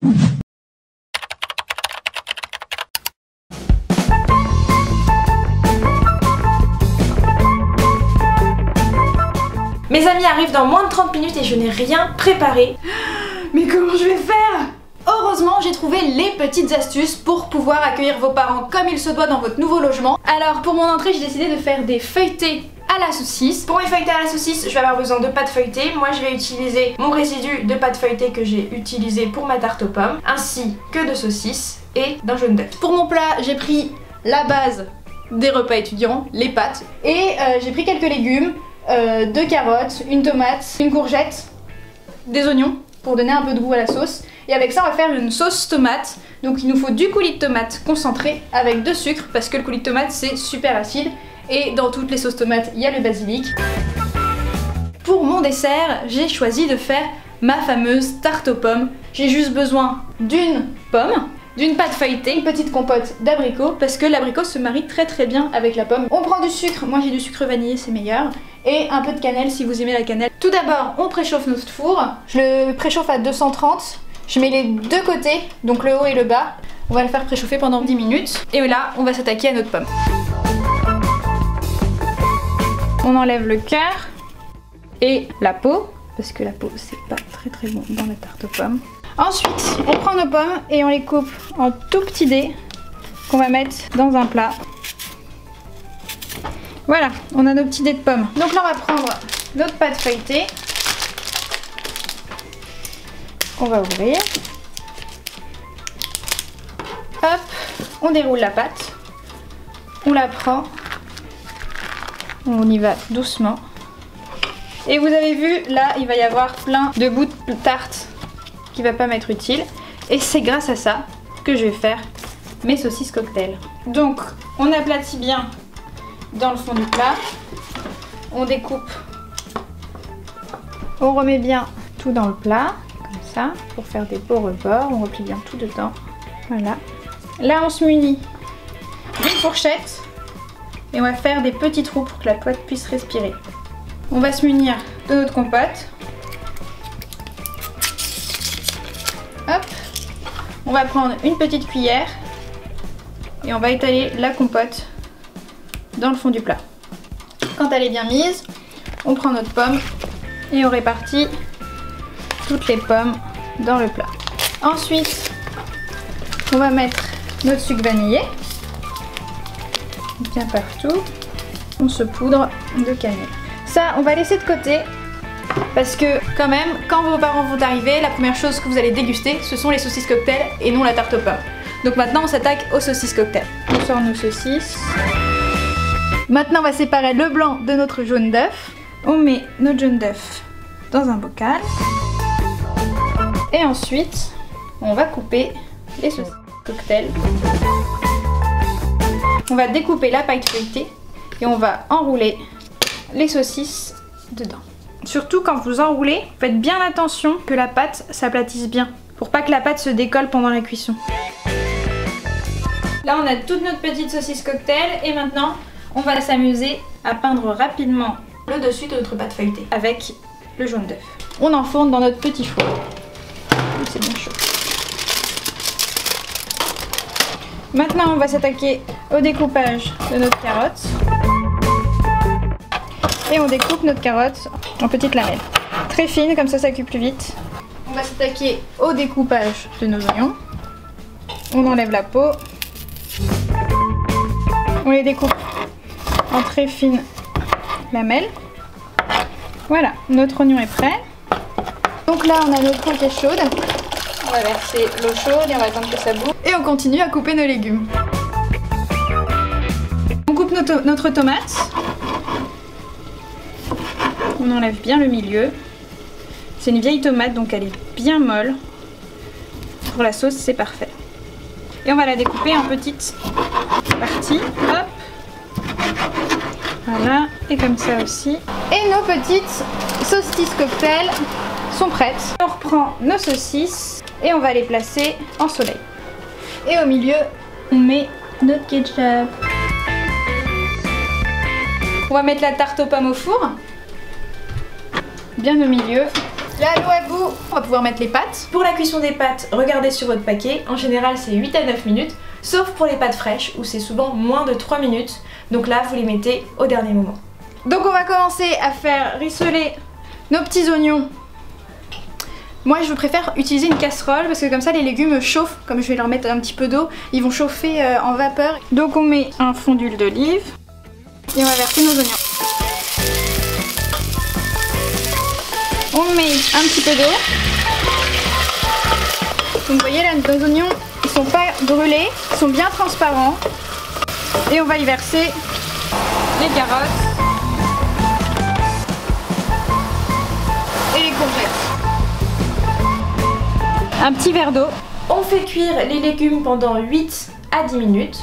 Mes amis arrivent dans moins de 30 minutes et je n'ai rien préparé. Mais comment je vais faire? Heureusement, j'ai trouvé les petites astuces pour pouvoir accueillir vos parents comme il se doit dans votre nouveau logement. Alors pour mon entrée, j'ai décidé de faire des feuilletés à la saucisse. Pour mes feuilletés à la saucisse, je vais avoir besoin de pâte feuilletée. Moi, je vais utiliser mon résidu de pâte feuilletée que j'ai utilisé pour ma tarte aux pommes, ainsi que de saucisses et d'un jaune d'œuf. Pour mon plat, j'ai pris la base des repas étudiants, les pâtes, et j'ai pris quelques légumes, 2 carottes, une tomate, une courgette, des oignons pour donner un peu de goût à la sauce. Et avec ça, on va faire une sauce tomate. Donc il nous faut du coulis de tomate concentré avec de sucre parce que le coulis de tomate c'est super acide. Et dans toutes les sauces tomates, il y a le basilic. Pour mon dessert, j'ai choisi de faire ma fameuse tarte aux pommes. J'ai juste besoin d'une pomme, d'une pâte feuilletée, une petite compote d'abricot parce que l'abricot se marie très très bien avec la pomme. On prend du sucre, moi j'ai du sucre vanillé, c'est meilleur, et un peu de cannelle si vous aimez la cannelle. Tout d'abord, on préchauffe notre four. Je le préchauffe à 230. Je mets les deux côtés, donc le haut et le bas. On va le faire préchauffer pendant 10 minutes. Et là, on va s'attaquer à notre pomme. On enlève le cœur et la peau, parce que la peau c'est pas très très bon dans la tarte aux pommes. Ensuite, on prend nos pommes et on les coupe en tout petits dés qu'on va mettre dans un plat. Voilà, on a nos petits dés de pommes. Donc là, on va prendre notre pâte feuilletée qu'on va ouvrir. Hop, on déroule la pâte, on la prend, on y va doucement. Et vous avez vu, là, il va y avoir plein de bouts de tarte qui va pas m'être utile. Et c'est grâce à ça que je vais faire mes saucisses cocktail. Donc, on aplatit bien dans le fond du plat. On découpe. On remet bien tout dans le plat, comme ça, pour faire des beaux rebords. On replie bien tout dedans. Voilà. Là, on se munit d'une fourchette et on va faire des petits trous pour que la pâte puisse respirer. On va se munir de notre compote. Hop. On va prendre une petite cuillère et on va étaler la compote dans le fond du plat. Quand elle est bien mise, on prend notre pomme et on répartit toutes les pommes dans le plat. Ensuite, on va mettre notre sucre vanillé bien partout. On se poudre de cannelle. Ça, on va laisser de côté parce que quand même, quand vos parents vont arriver, la première chose que vous allez déguster, ce sont les saucisses cocktail et non la tarte aux pommes. Donc maintenant, on s'attaque aux saucisses cocktail. On sort nos saucisses. Maintenant, on va séparer le blanc de notre jaune d'œuf. On met notre jaune d'œuf dans un bocal. Et ensuite, on va couper les saucisses cocktail. On va découper la pâte feuilletée et on va enrouler les saucisses dedans. Surtout quand vous enroulez, faites bien attention que la pâte s'aplatisse bien pour pas que la pâte se décolle pendant la cuisson. Là, on a toute notre petite saucisse cocktail et maintenant, on va s'amuser à peindre rapidement le dessus de notre pâte feuilletée avec le jaune d'œuf. On enfourne dans notre petit four. C'est bien chaud. Maintenant, on va s'attaquer au découpage de notre carotte. Et on découpe notre carotte en petites lamelles. Très fines, comme ça cuit plus vite. On va s'attaquer au découpage de nos oignons. On enlève la peau. On les découpe en très fines lamelles. Voilà, notre oignon est prêt. Donc là, on a notre eau qui est chaude. On va verser l'eau chaude et on va attendre que ça boue. Et on continue à couper nos légumes. On coupe notre tomate. On enlève bien le milieu. C'est une vieille tomate, donc elle est bien molle. Pour la sauce, c'est parfait. Et on va la découper en petites parties. Hop. Voilà, et comme ça aussi. Et nos petites saucisses cocktail sont prêtes. On reprend nos saucisses et on va les placer en soleil. Et au milieu, on met notre ketchup. On va mettre la tarte aux pommes au four. Bien au milieu. Là, l'eau à bout, on va pouvoir mettre les pâtes. Pour la cuisson des pâtes, regardez sur votre paquet. En général, c'est 8 à 9 minutes, sauf pour les pâtes fraîches où c'est souvent moins de 3 minutes. Donc là, vous les mettez au dernier moment. Donc on va commencer à faire rissoler nos petits oignons. Moi je préfère utiliser une casserole parce que comme ça les légumes chauffent. Comme je vais leur mettre un petit peu d'eau, ils vont chauffer en vapeur. Donc on met un fond d'huile d'olive et on va verser nos oignons. On met un petit peu d'eau. Donc vous voyez là, nos oignons ils sont pas brûlés, ils sont bien transparents. Et on va y verser les carottes et les courgettes. Un petit verre d'eau. On fait cuire les légumes pendant 8 à 10 minutes.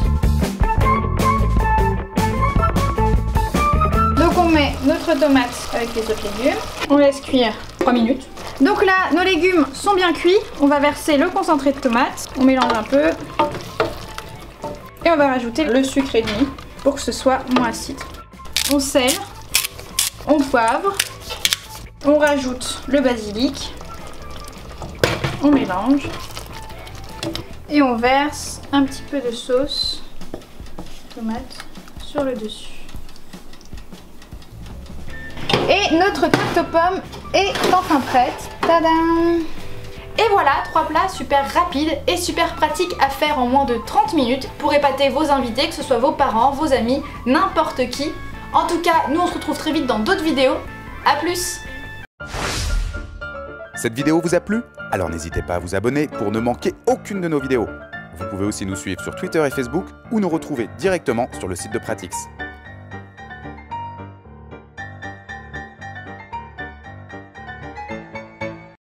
Donc on met notre tomate avec les autres légumes. On laisse cuire 3 minutes. Donc là, nos légumes sont bien cuits. On va verser le concentré de tomate. On mélange un peu. Et on va rajouter le sucre et demi pour que ce soit moins acide. On sèle. On poivre. On rajoute le basilic. On mélange. Et on verse un petit peu de sauce tomate sur le dessus. Et notre tarte aux pommes est enfin prête. Tadam! Et voilà, 3 plats super rapides et super pratiques à faire en moins de 30 minutes pour épater vos invités, que ce soit vos parents, vos amis, n'importe qui. En tout cas, nous on se retrouve très vite dans d'autres vidéos. A plus! Cette vidéo vous a plu? Alors n'hésitez pas à vous abonner pour ne manquer aucune de nos vidéos. Vous pouvez aussi nous suivre sur Twitter et Facebook ou nous retrouver directement sur le site de Pratix.